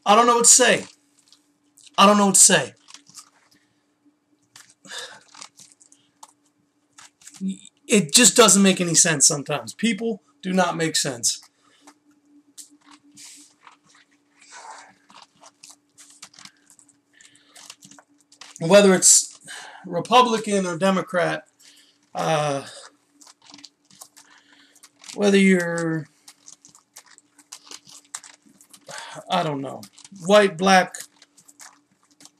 I don't know what to say. I don't know what to say. It just doesn't make any sense sometimes. People do not make sense. Whether it's Republican or Democrat, whether you're, I don't know, white, black,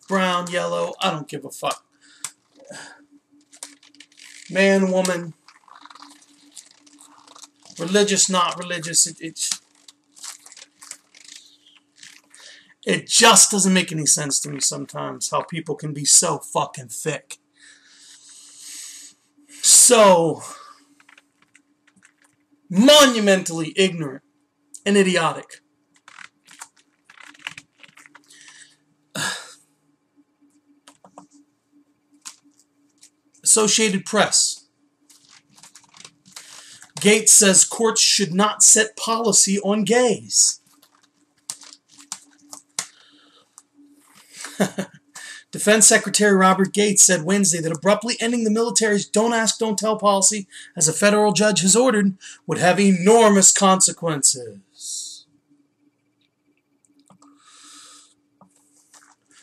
brown, yellow, I don't give a fuck. Man, woman, religious, not religious, it just doesn't make any sense to me sometimes how people can be so fucking thick. So monumentally ignorant and idiotic. Associated Press. Gates says courts should not set policy on gays. Defense Secretary Robert Gates said Wednesday that abruptly ending the military's don't ask, don't tell policy, as a federal judge has ordered, would have enormous consequences.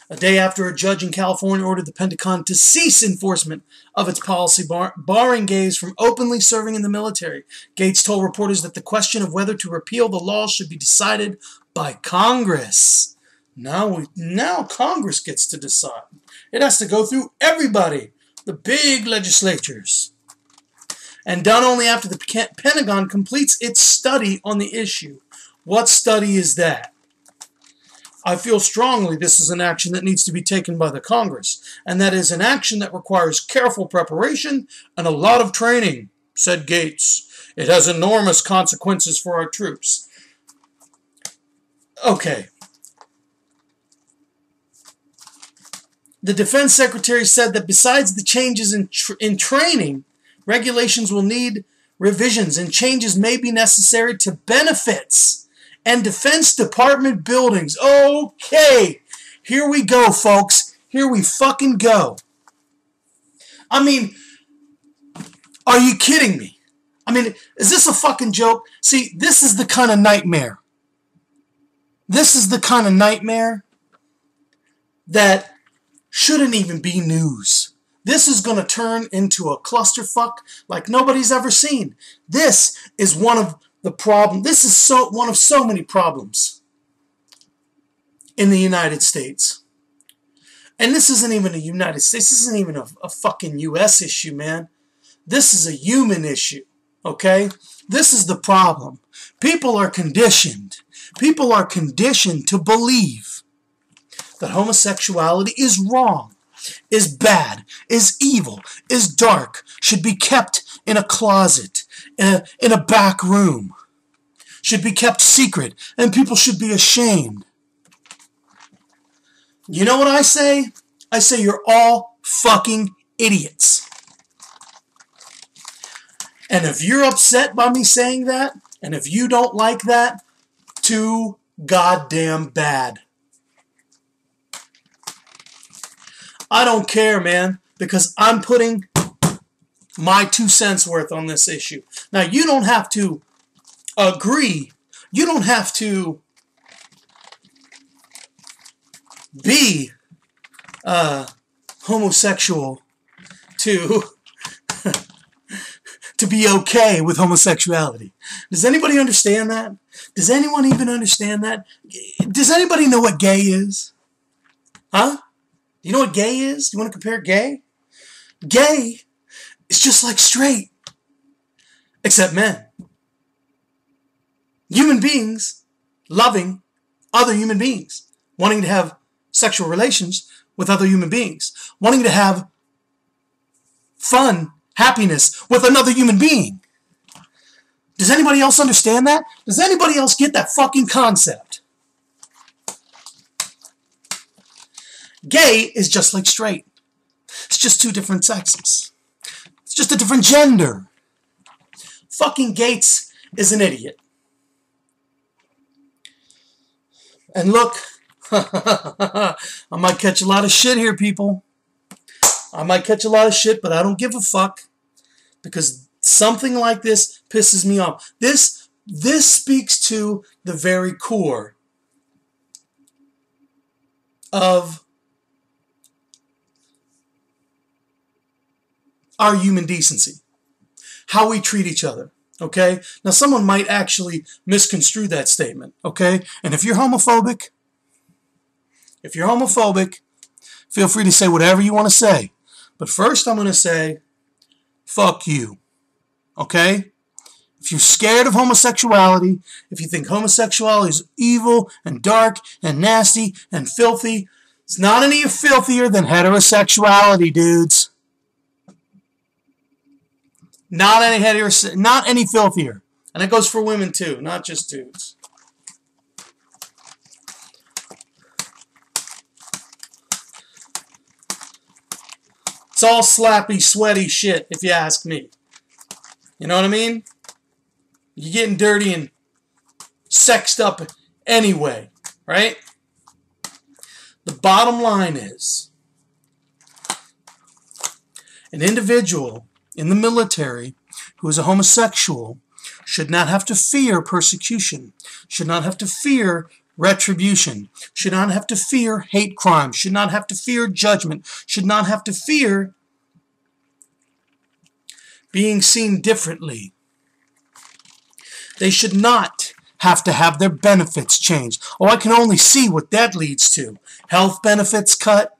A day after a judge in California ordered the Pentagon to cease enforcement of its policy barring gays from openly serving in the military, Gates told reporters that the question of whether to repeal the law should be decided by Congress. Now Congress gets to decide. It has to go through everybody, the big legislatures. And done only after the Pentagon completes its study on the issue. What study is that? I feel strongly this is an action that needs to be taken by the Congress, and that is an action that requires careful preparation and a lot of training, said Gates. It has enormous consequences for our troops. Okay. The Defense Secretary said that besides the changes in training, regulations will need revisions and changes may be necessary to benefits and Defense Department buildings. Okay, here we go, folks. Here we fucking go. I mean, are you kidding me? I mean, is this a fucking joke? See, this is the kind of nightmare. This is the kind of nightmare that shouldn't even be news. This is going to turn into a clusterfuck like nobody's ever seen. This is one of the problem. This is one of so many problems in the United States. And this isn't even a United States. This isn't even a fucking U.S. issue, man. This is a human issue, okay? This is the problem. People are conditioned. People are conditioned to believe that homosexuality is wrong, is bad, is evil, is dark, should be kept in a closet, in a back room, should be kept secret, and people should be ashamed. You know what I say? I say you're all fucking idiots. And if you're upset by me saying that, and if you don't like that, too goddamn bad. I don't care, man, because I'm putting my 2 cents worth on this issue. Now, you don't have to agree. You don't have to be homosexual to be okay with homosexuality. Does anybody understand that? Does anyone even understand that? Does anybody know what gay is? Huh? Do you know what gay is? Do you want to compare gay? Gay is just like straight, except men. Human beings loving other human beings, wanting to have sexual relations with other human beings, wanting to have fun, happiness with another human being. Does anybody else understand that? Does anybody else get that fucking concept? Gay is just like straight. It's just 2 different sexes. It's just a different gender. Fucking Gates is an idiot. And look, I might catch a lot of shit here, people. I might catch a lot of shit, but I don't give a fuck, because something like this pisses me off. This speaks to the very core of our human decency, how we treat each other. Okay? Now, someone might actually misconstrue that statement. Okay? And if you're homophobic, feel free to say whatever you want to say. But first, I'm going to say, fuck you. Okay? If you're scared of homosexuality, if you think homosexuality is evil and dark and nasty and filthy, it's not any filthier than heterosexuality, dudes. Not any filthier. And it goes for women too, not just dudes. It's all slappy, sweaty shit, if you ask me. You know what I mean? You're getting dirty and sexed up anyway, right? The bottom line is, an individual in the military who is a homosexual should not have to fear persecution, should not have to fear retribution, should not have to fear hate crimes, should not have to fear judgment, should not have to fear being seen differently. They should not have to have their benefits changed. Oh, I can only see what that leads to. Health benefits cut.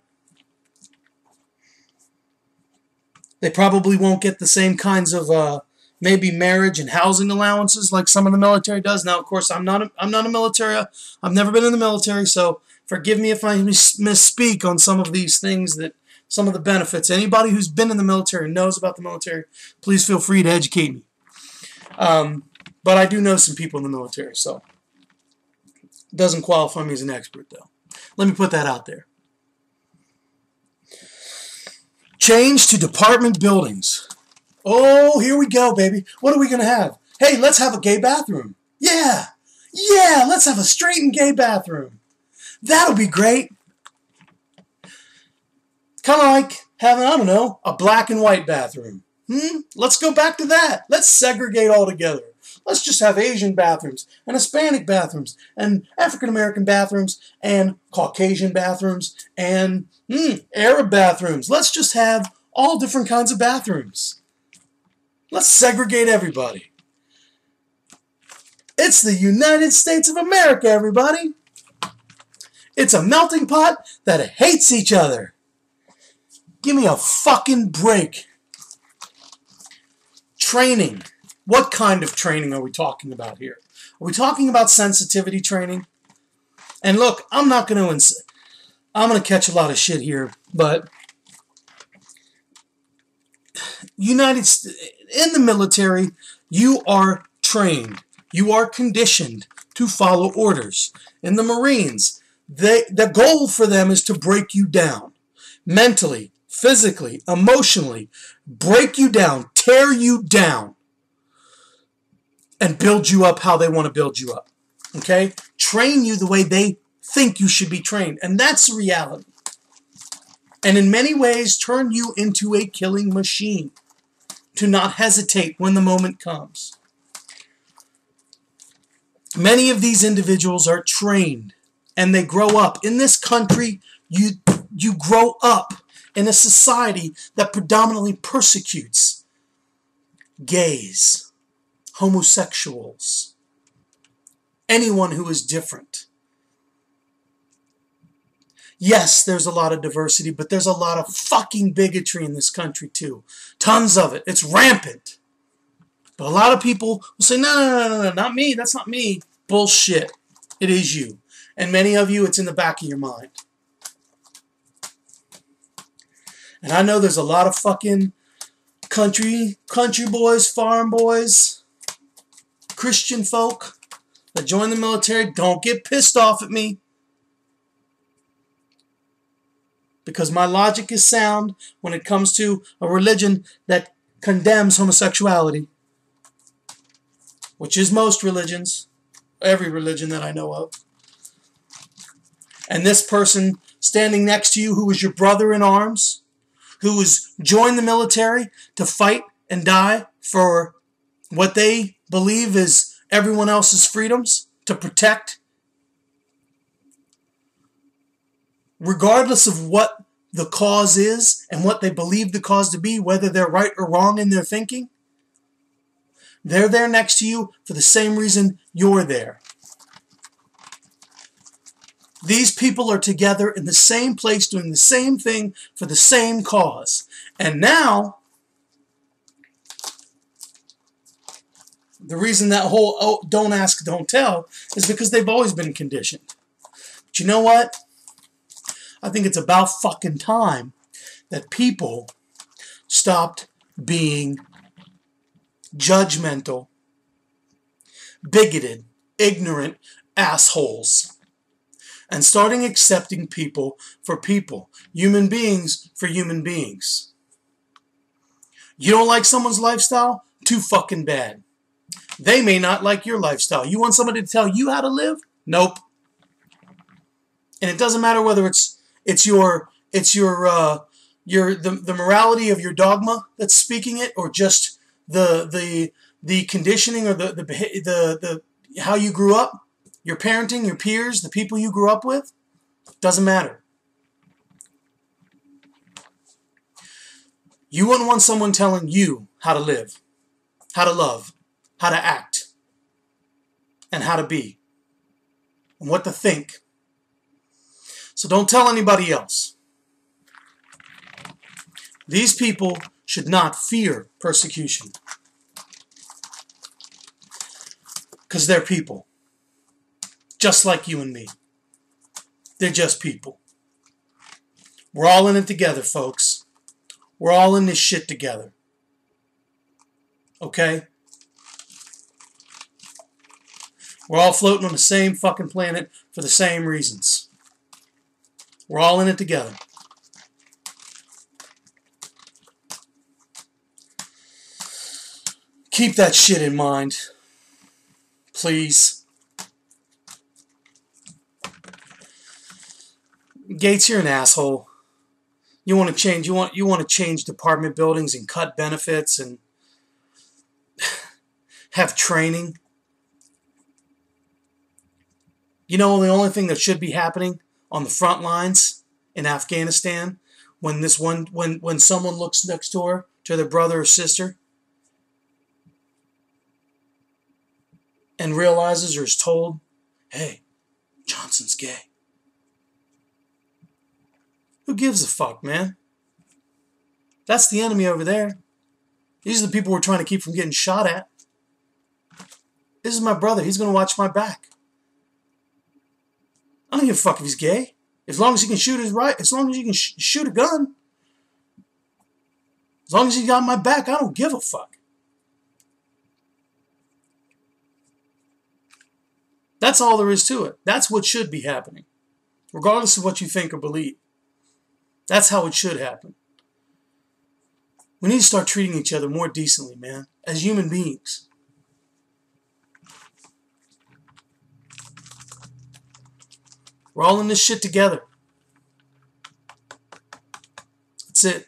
They probably won't get the same kinds of maybe marriage and housing allowances like some of the military does. Now, of course, I'm not a military. I've never been in the military, so forgive me if I misspeak on some of these things, that some of the benefits. Anybody who's been in the military knows about the military, please feel free to educate me. But I do know some people in the military, so it doesn't qualify me as an expert, though. Let me put that out there. Change to department buildings. Oh, here we go, baby. What are we going to have? Hey, let's have a gay bathroom. Yeah. Yeah, let's have a straight and gay bathroom. That'll be great. Kind of like having, I don't know, a black and white bathroom. Let's go back to that. Let's segregate altogether. Let's just have Asian bathrooms and Hispanic bathrooms and African American bathrooms and Caucasian bathrooms and Arab bathrooms. Let's just have all different kinds of bathrooms. Let's segregate everybody. It's the United States of America, everybody. It's a melting pot that hates each other. Give me a fucking break. Training. What kind of training are we talking about here? Are we talking about sensitivity training? And look, I'm going to catch a lot of shit here, but in the military, you are trained. You are conditioned to follow orders. In the Marines, the goal for them is to break you down. Mentally, physically, emotionally, break you down, tear you down, and build you up how they want to build you up. Okay? Train you the way they think you should be trained. And that's the reality. And in many ways, turn you into a killing machine to not hesitate when the moment comes. Many of these individuals are trained and they grow up. In this country, you grow up in a society that predominantly persecutes gays, homosexuals, anyone who is different. Yes, there's a lot of diversity, but there's a lot of fucking bigotry in this country too. Tons of it. It's rampant. But a lot of people will say, no, not me. That's not me. Bullshit. It is you. And many of you, it's in the back of your mind. And I know there's a lot of fucking country boys, farm boys, Christian folk that join the military. Don't get pissed off at me. Because my logic is sound when it comes to a religion that condemns homosexuality. Which is most religions. Every religion that I know of. And this person standing next to you who was your brother in arms, who was joined the military to fight and die for what they believe is everyone else's freedoms, to protect, regardless of what the cause is and what they believe the cause to be, whether they're right or wrong in their thinking, they're there next to you for the same reason you're there. These people are together in the same place doing the same thing for the same cause. And now, the reason that whole don't ask, don't tell is because they've always been conditioned. But you know what? I think it's about fucking time that people stopped being judgmental, bigoted, ignorant assholes, and starting accepting people for people, human beings for human beings. You don't like someone's lifestyle? Too fucking bad. They may not like your lifestyle. You want somebody to tell you how to live? Nope. And it doesn't matter whether it's the morality of your dogma that's speaking it, or just the conditioning, or the how you grew up, your parenting, your peers, the people you grew up with. Doesn't matter. You wouldn't want someone telling you how to live, how to love, how to act, and how to be, and what to think. So don't tell anybody else. These people should not fear persecution, because they're people, just like you and me. They're just people. We're all in it together, folks. We're all in this shit together. Okay? We're all floating on the same fucking planet for the same reasons. We're all in it together. Keep that shit in mind. Please. Gates, you're an asshole. You want to change. You want to change department buildings and cut benefits and have training. You know, the only thing that should be happening on the front lines in Afghanistan when someone looks next door to their brother or sister and realizes or is told, hey, Johnson's gay. Who gives a fuck, man? That's the enemy over there. These are the people we're trying to keep from getting shot at. This is my brother. He's going to watch my back. I don't give a fuck if he's gay. As long as he can shoot his right, as long as he can shoot a gun. As long as he got my back, I don't give a fuck. That's all there is to it. That's what should be happening. Regardless of what you think or believe. That's how it should happen. We need to start treating each other more decently, man. As human beings. We're all in this shit together. That's it.